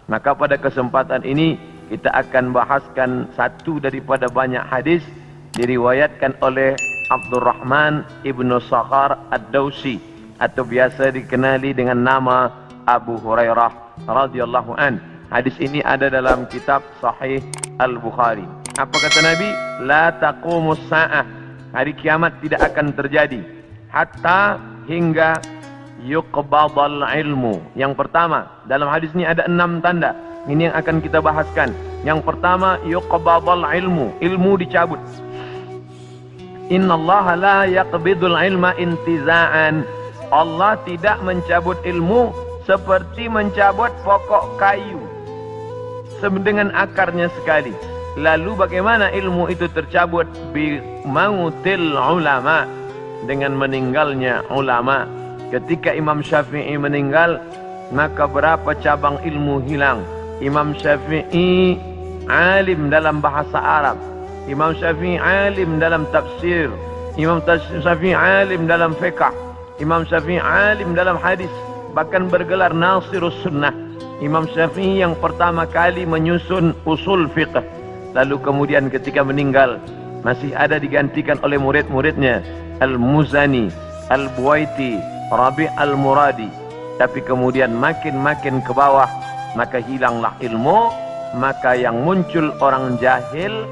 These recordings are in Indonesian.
Maka pada kesempatan ini kita akan bahaskan satu daripada banyak hadis diriwayatkan oleh Abdurrahman ibnu Sakhar ad-Dawsi atau biasa dikenali dengan nama Abu Hurairah radhiyallahu an. Hadis ini ada dalam kitab Sahih Al-Bukhari. Apa kata Nabi? La taqumus sa'ah. Hari kiamat tidak akan terjadi hatta hingga yuqbadal ilmu. Yang pertama, dalam hadis ini ada 6 tanda. Ini yang akan kita bahaskan. Yang pertama, yuqbadal ilmu. Ilmu dicabut. Innallaha la yaqbidul ilma intiza'an. Allah tidak mencabut ilmu seperti mencabut pokok kayu dengan akarnya sekali. Lalu bagaimana ilmu itu tercabut? Bi mautil ulama, dengan meninggalnya ulama. Ketika Imam Syafi'i meninggal, maka berapa cabang ilmu hilang. Imam Syafi'i alim dalam bahasa Arab, Imam Syafi'i alim dalam tafsir, Imam Syafi'i alim dalam fiqh, Imam Syafi'i alim dalam hadis, bahkan bergelar Nasirus Sunnah. Imam Syafi'i yang pertama kali menyusun usul fiqh. Lalu kemudian ketika meninggal masih ada digantikan oleh murid-muridnya Al-Muzani, Al-Buwaiti, Rabi' Al-Muradi. Tapi kemudian makin ke bawah maka hilanglah ilmu, maka yang muncul orang jahil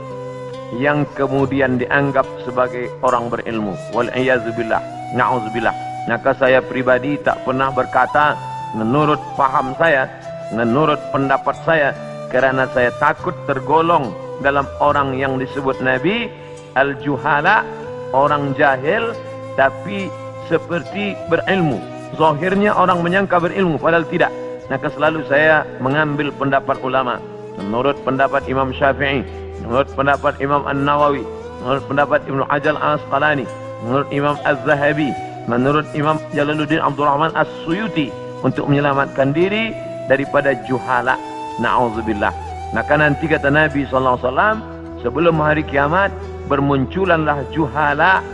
yang kemudian dianggap sebagai orang berilmu. Wal'iyazubillah, na'udzubillah. Maka saya pribadi tak pernah berkata menurut faham saya, menurut pendapat saya, kerana saya takut tergolong dalam orang yang disebut Nabi al-juhala, orang jahil tapi seperti berilmu. Zahirnya orang menyangka berilmu padahal tidak. Maka selalu saya mengambil pendapat ulama. Menurut pendapat Imam Syafi'i, menurut pendapat Imam An-Nawawi, menurut pendapat Ibnu Hajar Al-Asqalani, menurut Imam Az-Zahabi, menurut Imam Jalaluddin Abdul Rahman As-Suyuti, untuk menyelamatkan diri daripada juhala. Na'udzubillah. Maka nanti kata Nabi SAW, sebelum hari kiamat bermunculanlah juhala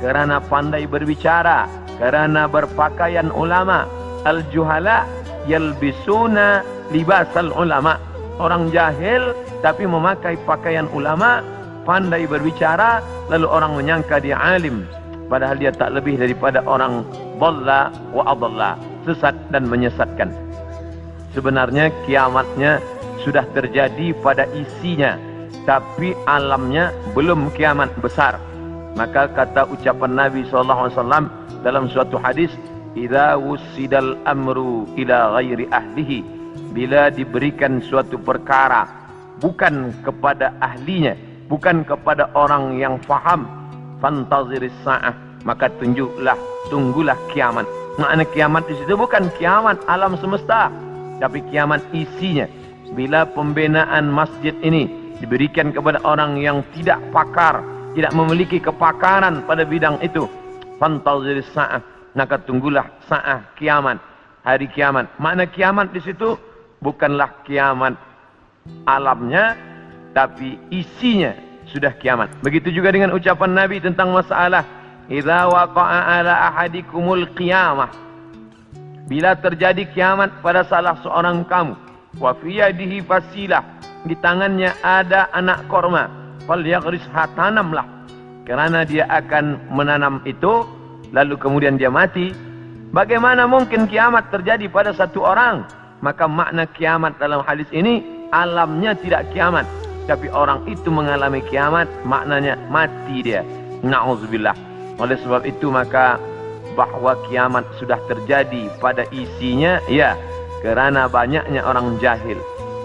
kerana pandai berbicara, kerana berpakaian ulama. Al-juhala yalbisuna libasal ulama. Orang jahil tapi memakai pakaian ulama, pandai berbicara, lalu orang menyangka dia alim, padahal dia tak lebih daripada orang dhalla wa adalla, sesat dan menyesatkan. Sebenarnya kiamatnya sudah terjadi pada isinya, tapi alamnya belum kiamat besar. Maka kata ucapan Nabi SAW dalam suatu hadis, idza wussidal amru ila ghairi ahlihi, bila diberikan suatu perkara bukan kepada ahlinya, bukan kepada orang yang faham, fantaziris sa'ah, maka tunggulah kiamat. Makna kiamat di situ bukan kiamat alam semesta, tapi kiamat isinya. Bila pembinaan masjid ini diberikan kepada orang yang tidak pakar, tidak memiliki kepakaran pada bidang itu, fantaziris sa'ah, maka tunggulah sa'ah, kiamat, hari kiamat. Makna kiamat di situ bukanlah kiamat alamnya, tapi isinya sudah kiamat. Begitu juga dengan ucapan Nabi tentang masalah idza waqa'a ala ahadikumul qiyamah, bila terjadi kiamat pada salah seorang kamu, wa fi yadihi fasilah, di tangannya ada anak korma, falyaghrisha, tanamlah, kerana dia akan menanam itu, lalu kemudian dia mati. Bagaimana mungkin kiamat terjadi pada satu orang? Maka makna kiamat dalam hadis ini, alamnya tidak kiamat, tapi orang itu mengalami kiamat, maknanya mati dia. Na'udzubillah. Oleh sebab itu maka bahwa kiamat sudah terjadi pada isinya, ya, kerana banyaknya orang jahil.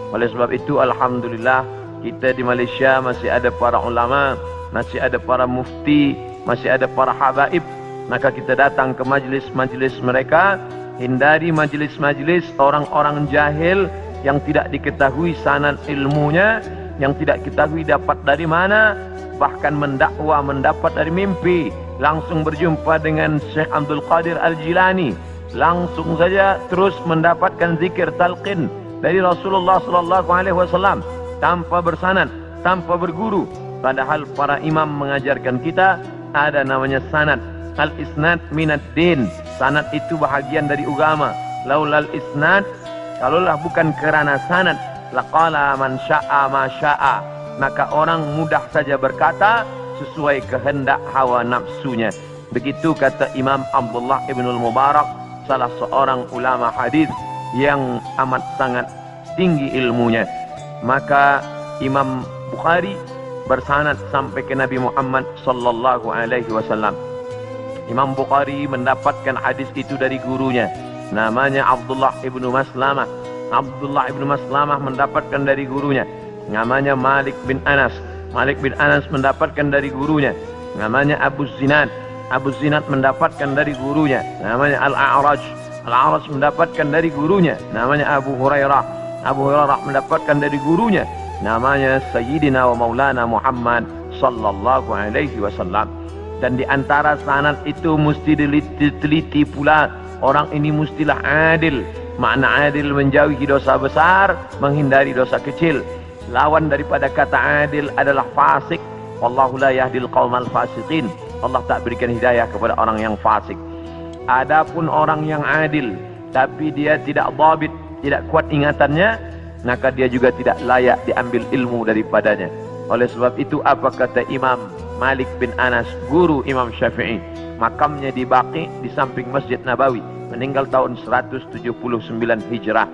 Oleh sebab itu alhamdulillah kita di Malaysia masih ada para ulama, masih ada para mufti, masih ada para habaib. Maka kita datang ke majlis-majlis mereka, hindari majlis-majlis orang-orang jahil yang tidak diketahui sanad ilmunya, yang tidak diketahui dapat dari mana, bahkan mendakwa mendapat dari mimpi. Langsung berjumpa dengan Syekh Abdul Qadir Al-Jilani, langsung saja terus mendapatkan zikir talqin dari Rasulullah SAW tanpa bersanad, tanpa berguru. Padahal para imam mengajarkan kita ada namanya sanad. Al-isnad minad din, sanad itu bahagian dari agama. Laulal isnad, Kalaulah bukan kerana sanad, laqala man syaa ma syaa, maka orang mudah saja berkata sesuai kehendak hawa nafsunya. Begitu kata Imam Abdullah ibn al-Mubarak, salah seorang ulama hadis yang amat sangat tinggi ilmunya. Maka Imam Bukhari bersanad sampai ke Nabi Muhammad sallallahu alaihi wasallam. Imam Bukhari mendapatkan hadis itu dari gurunya, namanya Abdullah ibnu Maslamah. Abdullah ibnu Maslamah mendapatkan dari gurunya, namanya Malik bin Anas. Malik bin Anas mendapatkan dari gurunya, namanya Abu Zinad. Abu Zinad mendapatkan dari gurunya, namanya Al-A'raj. Al-A'raj mendapatkan dari gurunya, namanya Abu Hurairah. Abu Hurairah mendapatkan dari gurunya, namanya Sayyidina wa Maulana Muhammad sallallahu alaihi wasallam. Dan di antara sanad itu mesti diteliti pula, orang ini mestilah adil. Makna adil menjauhi dosa besar, menghindari dosa kecil. Lawan daripada kata adil adalah fasik. Wallahu la yahdil qaumal fasiqin. Allah tak berikan hidayah kepada orang yang fasik. Adapun orang yang adil tapi dia tidak dhabit, tidak kuat ingatannya, maka dia juga tidak layak diambil ilmu daripadanya. Oleh sebab itu apa kata Imam Malik bin Anas, guru Imam Syafi'i? Makamnya di Baqi di samping Masjid Nabawi, meninggal tahun 179 Hijrah.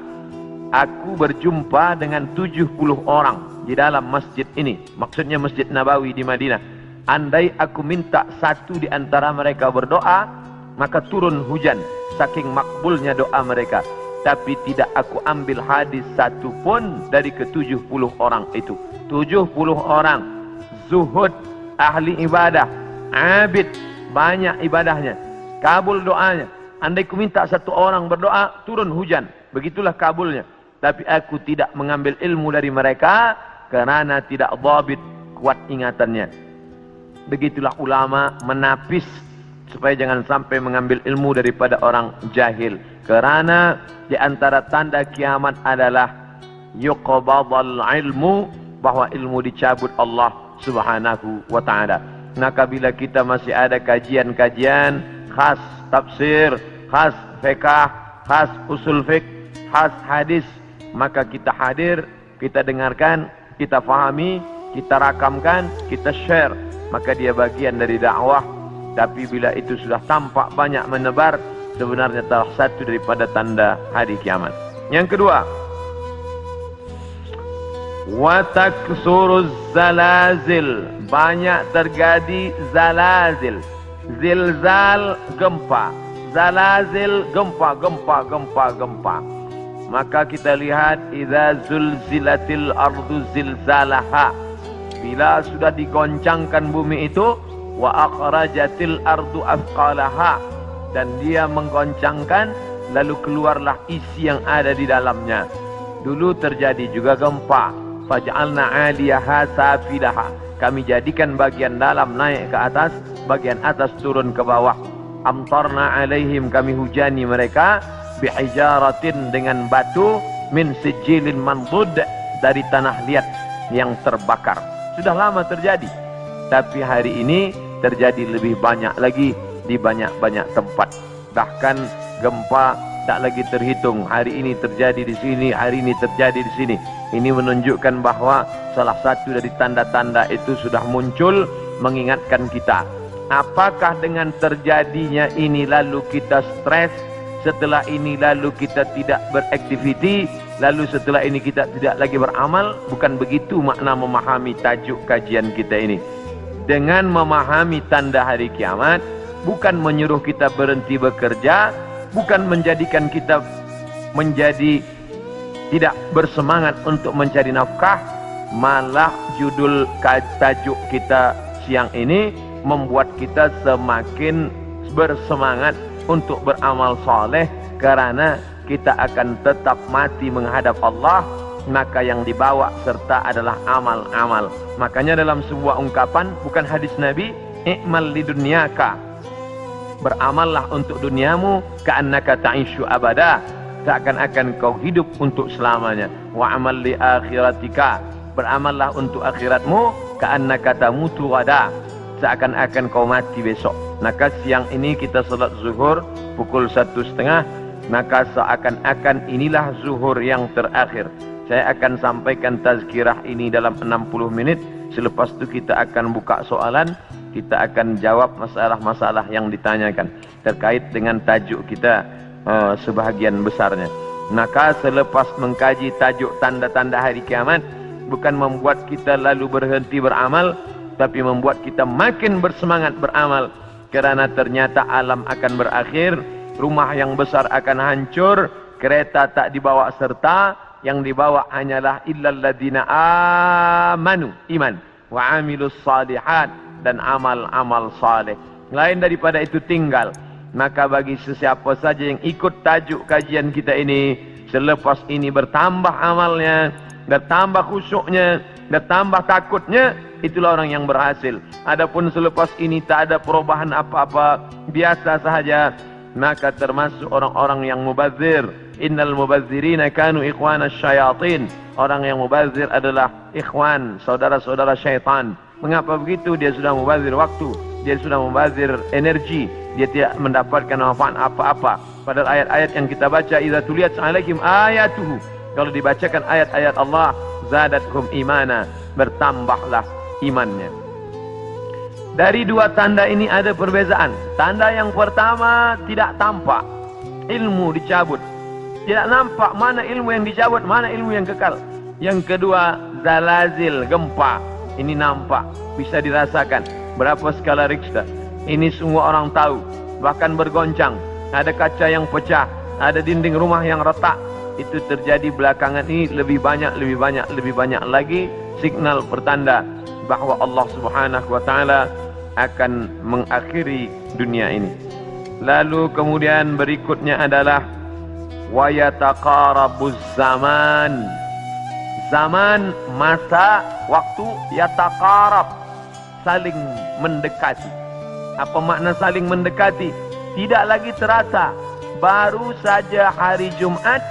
Aku berjumpa dengan 70 orang di dalam masjid ini, maksudnya Masjid Nabawi di Madinah. Andai aku minta satu di antara mereka berdoa, maka turun hujan saking makbulnya doa mereka. Tapi tidak aku ambil hadis satu pun dari ke-70 orang itu. 70 orang zuhud, ahli ibadah, abid, banyak ibadahnya, kabul doanya. Andai ku minta satu orang berdoa, turun hujan, begitulah kabulnya. Tapi aku tidak mengambil ilmu dari mereka kerana tidak dhabit, kuat ingatannya. Begitulah ulama menapis supaya jangan sampai mengambil ilmu daripada orang jahil. Kerana di antara tanda kiamat adalah yuqbadal ilmu, bahwa ilmu dicabut Allah Subhanahu wa taala. Maka bila kita masih ada kajian-kajian khas tafsir, khas fiqh, khas usul fiqh, khas hadis, maka kita hadir, kita dengarkan, kita fahami, kita rakamkan, kita share, maka dia bagian dari dakwah. Tapi bila itu sudah tampak banyak menebar, sebenarnya salah satu daripada tanda hari kiamat. Yang kedua, wa taksuruz zalazil, banyak terjadi zalazil. Zilzal, gempa. Zalazil, gempa. Maka kita lihat idza zulzilatil ardu zilzalaha, bila sudah digoncangkan bumi itu, wa akhrajatil ardu athqalaha, dan dia menggoncangkan, lalu keluarlah isi yang ada di dalamnya. Dulu terjadi juga gempa, faj'alna 'aliyaha safilaha, kami jadikan bagian dalam naik ke atas, bagian atas turun ke bawah. Amtarna 'alaihim, kami hujani mereka, bihijaratin, dengan batu, min sijilin mandud, dari tanah liat yang terbakar. Sudah lama terjadi, tapi hari ini terjadi lebih banyak lagi di banyak-banyak tempat. Bahkan gempa tak lagi terhitung. Hari ini terjadi di sini, hari ini terjadi di sini. Ini menunjukkan bahwa salah satu dari tanda-tanda itu sudah muncul mengingatkan kita. Apakah dengan terjadinya ini lalu kita stres, setelah ini lalu kita tidak beraktiviti, lalu setelah ini kita tidak lagi beramal? Bukan begitu makna memahami tajuk kajian kita ini. Dengan memahami tanda hari kiamat, bukan menyuruh kita berhenti bekerja, bukan menjadikan kita menjadi tidak bersemangat untuk mencari nafkah, malah judul tajuk kita siang ini membuat kita semakin bersemangat untuk beramal soleh, karena kita akan tetap mati menghadap Allah. Maka yang dibawa serta adalah amal-amal. Makanya dalam sebuah ungkapan, bukan hadis Nabi, i'mal lidunyaka, beramallah untuk duniamu, ka'annaka ta'ishu abada, seakan-akan kau hidup untuk selamanya. Wa amal li akhiratika, beramallah untuk akhiratmu, ka'annaka tamutu wada, seakan-akan kau mati besok. Maka siang ini kita salat zuhur pukul 1:30, Maka seakan-akan inilah zuhur yang terakhir. Saya akan sampaikan tazkirah ini dalam 60 menit. Selepas itu kita akan buka soalan. Kita akan jawab masalah-masalah yang ditanyakan terkait dengan tajuk kita sebahagian besarnya. Maka selepas mengkaji tajuk tanda-tanda hari kiamat, bukan membuat kita lalu berhenti beramal, tapi membuat kita makin bersemangat beramal. Kerana ternyata alam akan berakhir, rumah yang besar akan hancur, kereta tak dibawa serta, yang dibawa hanyalah illal ladina amanu, iman, wa amilus salihat, dan amal-amal saleh. Lain daripada itu tinggal. Maka bagi sesiapa saja yang ikut tajuk kajian kita ini, selepas ini bertambah amalnya, bertambah khusyuknya, bertambah takutnya, itulah orang yang berhasil. Adapun selepas ini tak ada perubahan apa-apa, biasa sahaja, maka termasuk orang-orang yang mubazir. Innal mubazzirina kanu ikhwana syayatin. Orang yang mubazir adalah ikhwan, saudara-saudara syaitan. Mengapa begitu? Dia sudah mubazir waktu, dia sudah mubazir energi, dia tidak mendapatkan manfaat apa-apa. Padahal ayat-ayat yang kita baca, idza tuliyat alaihim ayatuhu, kalau dibacakan ayat-ayat Allah, zadathum imana, bertambahlah imannya. Dari dua tanda ini ada perbezaan. Tanda yang pertama, tidak tampak, ilmu dicabut. Tidak nampak mana ilmu yang dicabut, mana ilmu yang kekal. Yang kedua, zalazil, gempa. Ini nampak, bisa dirasakan. Berapa skala Richter? Ini semua orang tahu. Bahkan bergoncang. Ada kaca yang pecah, ada dinding rumah yang retak. Itu terjadi belakangan ini lebih banyak lagi signal pertanda bahwa Allah Subhanahu wa taala akan mengakhiri dunia ini. Lalu kemudian berikutnya adalah wa yataqarabuz zaman. Zaman, masa, waktu, yataqarab, saling mendekati. Apa makna saling mendekati? Tidak lagi terasa. Baru saja hari Jumat,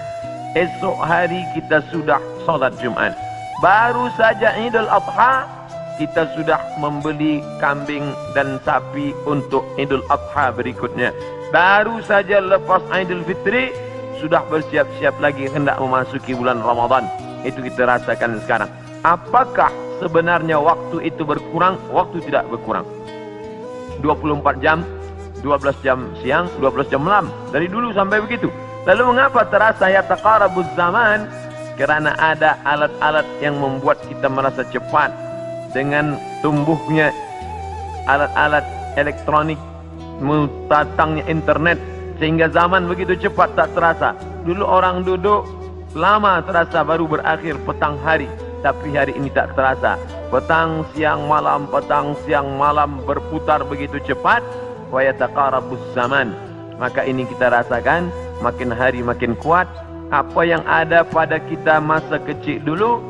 esok hari kita sudah salat Jumat. Baru saja Idul Adha, kita sudah membeli kambing dan sapi untuk Idul Adha berikutnya. Baru saja lepas Idul Fitri, sudah bersiap-siap lagi hendak memasuki bulan Ramadan. Itu kita rasakan sekarang. Apakah sebenarnya waktu itu berkurang? Waktu tidak berkurang. 24 jam, 12 jam siang, 12 jam malam. Dari dulu sampai begitu. Lalu mengapa terasa yataqarabuz zaman? Kerana ada alat-alat yang membuat kita merasa cepat. Dengan tumbuhnya alat-alat elektronik, datangnya internet, sehingga zaman begitu cepat tak terasa. Dulu orang duduk lama terasa, baru berakhir petang hari. Tapi hari ini tak terasa. Petang, siang, malam berputar begitu cepat. Wa yataqarabuz zaman. Maka ini kita rasakan, makin hari makin kuat. Apa yang ada pada kita masa kecil dulu,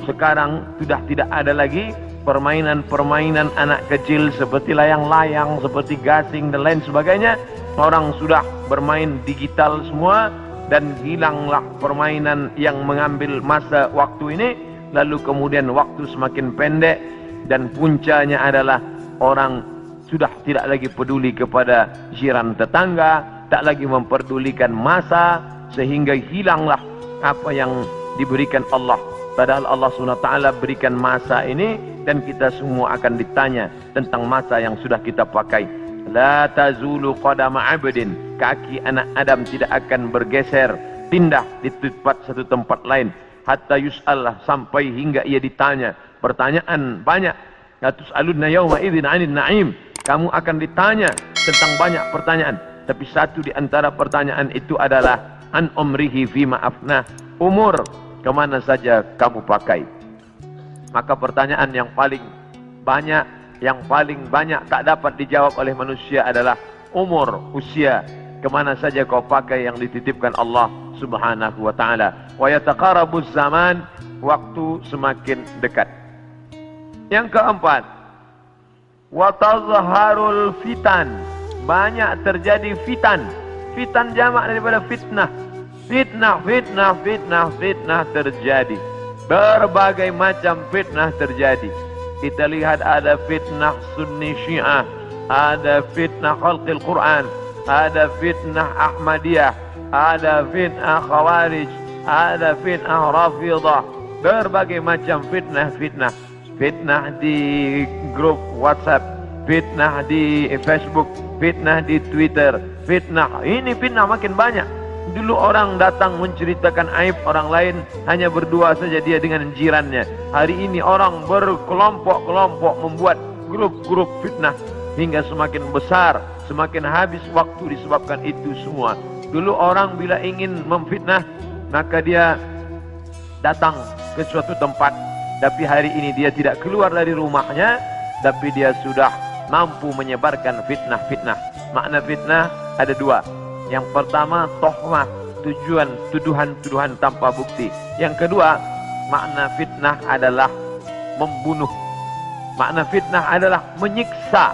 sekarang sudah tidak ada lagi. Permainan-permainan anak kecil seperti layang-layang, seperti gasing dan lain sebagainya. Orang sudah bermain digital semua. Dan hilanglah permainan yang mengambil masa waktu ini. Lalu kemudian waktu semakin pendek. Dan puncanya adalah orang sudah tidak lagi peduli kepada jiran tetangga. Tak lagi memperdulikan masa. Sehingga hilanglah apa yang diberikan Allah. Padahal Allah SWT berikan masa ini. Dan kita semua akan ditanya tentang masa yang sudah kita pakai. La tazulu qadama abdin, kaki anak Adam tidak akan bergeser, pindah di satu tempat lain. Hatta yus'al, sampai hingga ia ditanya. Pertanyaan banyak. La tus'alunna yawma idzin 'anil na'im. Kamu akan ditanya tentang banyak pertanyaan. Tapi satu di antara pertanyaan itu adalah an umrihi fima afnah. Umur kemana saja kamu pakai. Maka pertanyaan yang paling banyak tak dapat dijawab oleh manusia adalah umur, usia. Kemana saja kau pakai yang dititipkan Allah Subhanahu wa ta'ala. Wa yataqarabuz zaman, waktu semakin dekat. Yang keempat, wa tazharul fitan, banyak terjadi fitan. Fitan jamak daripada fitnah. Fitnah terjadi. Berbagai macam fitnah terjadi. Kita lihat ada fitnah Sunni Syiah, ada fitnah Khalqil Quran, ada fitnah Ahmadiyah, ada fitnah khawarij, ada fitnah rafidah, berbagai macam fitnah-fitnah. Fitnah di grup WhatsApp, fitnah di Facebook, fitnah di Twitter, fitnah. Ini fitnah makin banyak. Dulu orang datang menceritakan aib orang lain, hanya berdua saja dia dengan jirannya. Hari ini orang berkelompok-kelompok membuat grup-grup fitnah, hingga semakin besar, semakin habis waktu disebabkan itu semua. Dulu orang bila ingin memfitnah, maka dia datang ke suatu tempat. Tapi hari ini dia tidak keluar dari rumahnya, tapi dia sudah mampu menyebarkan fitnah-fitnah. Makna fitnah ada dua. Yang pertama, tohmah, tuduhan-tuduhan tanpa bukti. Yang kedua, makna fitnah adalah membunuh. Makna fitnah adalah menyiksa.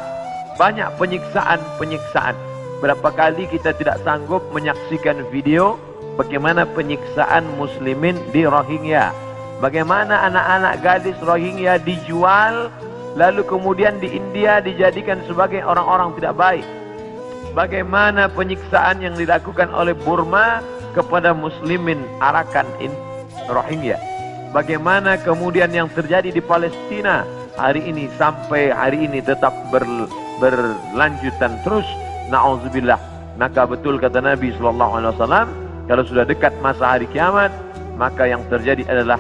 Banyak penyiksaan. Berapa kali kita tidak sanggup menyaksikan video bagaimana penyiksaan muslimin di Rohingya. Bagaimana anak-anak gadis Rohingya dijual, lalu kemudian di India dijadikan sebagai orang-orang tidak baik. Bagaimana penyiksaan yang dilakukan oleh Burma kepada muslimin Arakan Rohingya. Bagaimana kemudian yang terjadi di Palestina hari ini sampai hari ini tetap berlanjutan terus. Na'udzubillah. Maka betul kata Nabi SAW, kalau sudah dekat masa hari kiamat, maka yang terjadi adalah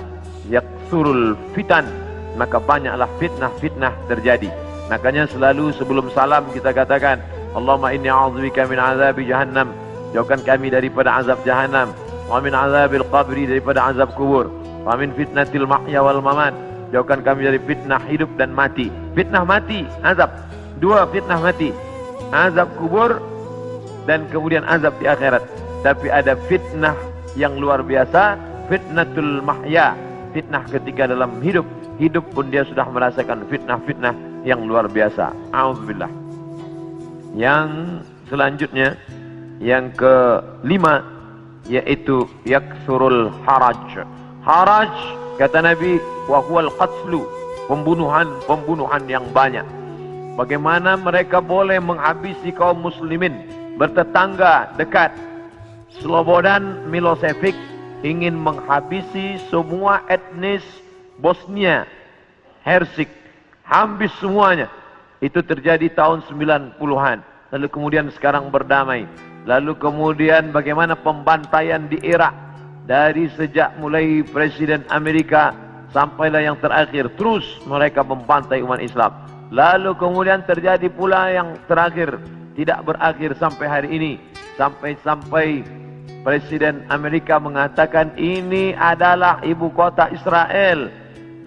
yaksurul fitan, maka banyaklah fitnah-fitnah terjadi. Makanya selalu sebelum salam kita katakan, Allahumma inni a'udzubika min azabi jahannam, jauhkan kami daripada azab jahannam, wa min azabil qabri, daripada azab kubur, wa min fitnatil mahya wal mamat, jauhkan kami dari fitnah hidup dan mati. Fitnah mati, azab. Dua fitnah mati, azab kubur dan kemudian azab di akhirat. Tapi ada fitnah yang luar biasa, fitnatul mahya, fitnah ketika dalam hidup pun dia sudah merasakan fitnah-fitnah yang luar biasa. A'udzubillah. Yang selanjutnya, yang kelima, yaitu yaksurul haraj. Haraj, kata Nabi, wa huwal qatlu, pembunuhan yang banyak. Bagaimana mereka boleh menghabisi kaum muslimin bertetangga dekat. Slobodan Milosevic ingin menghabisi semua etnis Bosnia Hersek, habis semuanya. Itu terjadi tahun 90-an. Lalu kemudian sekarang berdamai. Lalu kemudian bagaimana pembantaian di Irak, dari sejak mulai Presiden Amerika sampailah yang terakhir, terus mereka membantai umat Islam. Lalu kemudian terjadi pula yang terakhir, tidak berakhir sampai hari ini, sampai Presiden Amerika mengatakan ini adalah ibu kota Israel.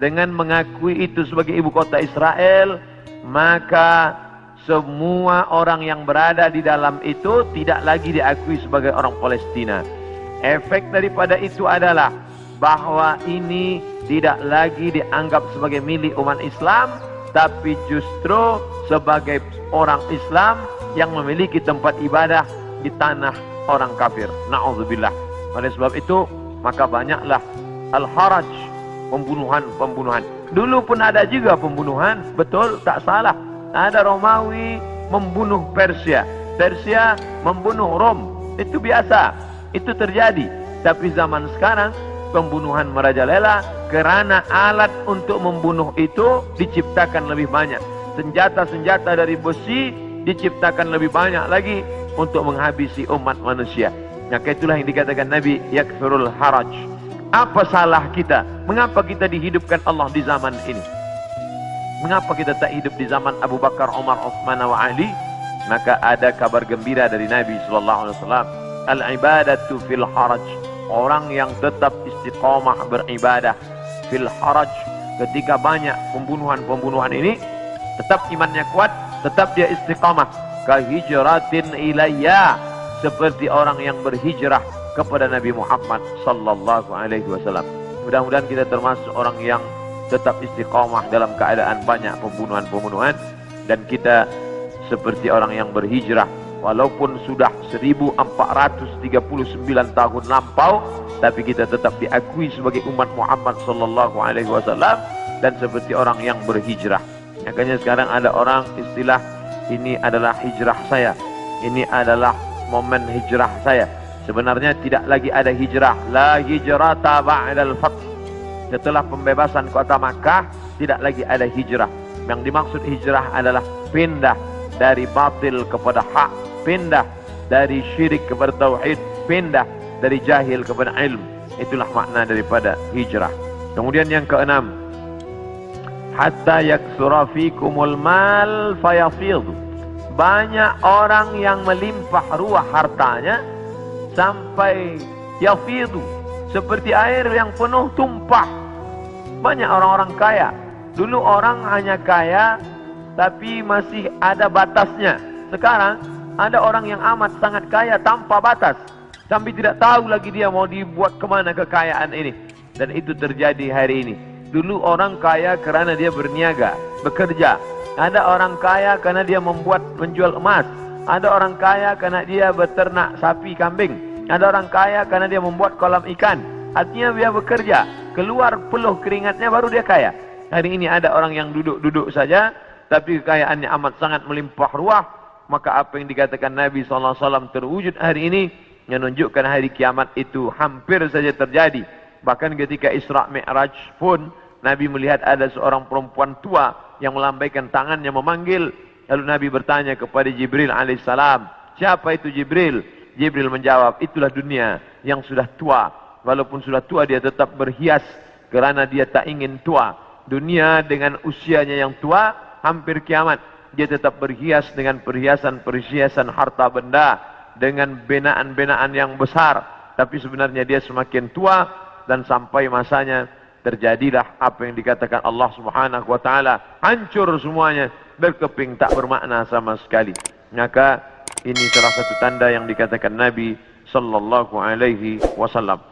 Dengan mengakui itu sebagai ibu kota Israel, maka semua orang yang berada di dalam itu tidak lagi diakui sebagai orang Palestina. Efek daripada itu adalah bahwa ini tidak lagi dianggap sebagai milik umat Islam, tapi justru sebagai orang Islam yang memiliki tempat ibadah di tanah orang kafir. Na'udzubillah. Oleh sebab itu, maka banyaklah al-haraj, pembunuhan. Dulu pun ada juga pembunuhan, betul, tak salah. Ada Romawi membunuh Persia, Persia membunuh Rom. Itu biasa, itu terjadi. Tapi zaman sekarang pembunuhan merajalela karena alat untuk membunuh itu diciptakan lebih banyak. Senjata-senjata dari besi diciptakan lebih banyak lagi untuk menghabisi umat manusia. Maka itulah yang dikatakan Nabi, yakfirul haraj. Apa salah kita? Mengapa kita dihidupkan Allah di zaman ini? Mengapa kita tak hidup di zaman Abu Bakar, Umar, Uthman wa Ali? Maka ada kabar gembira dari Nabi SAW. Al-ibadatu fil haraj. Orang yang tetap istiqamah beribadah fil haraj, ketika banyak pembunuhan ini, tetap imannya kuat, tetap dia istiqamah. Kahijratin ilayya, seperti orang yang berhijrah kepada Nabi Muhammad sallallahu alaihi wasallam. Mudah-mudahan kita termasuk orang yang tetap istiqamah dalam keadaan banyak pembunuhan, dan kita seperti orang yang berhijrah walaupun sudah 1439 tahun lampau, tapi kita tetap diakui sebagai umat Muhammad sallallahu alaihi wasallam dan seperti orang yang berhijrah. Makanya sekarang ada orang istilah, ini adalah hijrah saya, ini adalah momen hijrah saya. Sebenarnya tidak lagi ada hijrah. La hijrata ba'dal fath. Setelah pembebasan kota Makkah, tidak lagi ada hijrah. Yang dimaksud hijrah adalah pindah dari batil kepada hak, pindah dari syirik kepada tauhid, pindah dari jahil kepada ilmu. Itulah makna daripada hijrah. Kemudian yang keenam, hatta yaksura fikumul mal fayafid. Banyak orang yang melimpah ruah hartanya sampai yafidu, seperti air yang penuh tumpah. Banyak orang-orang kaya. Dulu orang hanya kaya tapi masih ada batasnya. Sekarang ada orang yang amat sangat kaya tanpa batas, sampai tidak tahu lagi dia mau dibuat kemana kekayaan ini. Dan itu terjadi hari ini. Dulu orang kaya kerana dia berniaga, bekerja. Ada orang kaya karena dia menjual emas. Ada orang kaya karena dia beternak sapi, kambing. Ada orang kaya karena dia membuat kolam ikan. Artinya dia bekerja, keluar peluh keringatnya baru dia kaya. Hari ini ada orang yang duduk-duduk saja, tapi kekayaannya amat sangat melimpah ruah. Maka apa yang dikatakan Nabi SAW terwujud hari ini, yang menunjukkan hari kiamat itu hampir saja terjadi. Bahkan ketika Isra Mi'raj pun, Nabi melihat ada seorang perempuan tua yang melambaikan tangannya memanggil. Lalu Nabi bertanya kepada Jibril alaihissalam, siapa itu Jibril? Jibril menjawab, itulah dunia yang sudah tua. Walaupun sudah tua dia tetap berhias kerana dia tak ingin tua. Dunia dengan usianya yang tua, hampir kiamat, dia tetap berhias dengan perhiasan-perhiasan harta benda, dengan binaan-binaan yang besar. Tapi sebenarnya dia semakin tua, dan sampai masanya terjadilah apa yang dikatakan Allah Subhanahu wa taala, hancur semuanya, berkeping tak bermakna sama sekali. Maka ini salah satu tanda yang dikatakan Nabi sallallahu alaihi wasallam.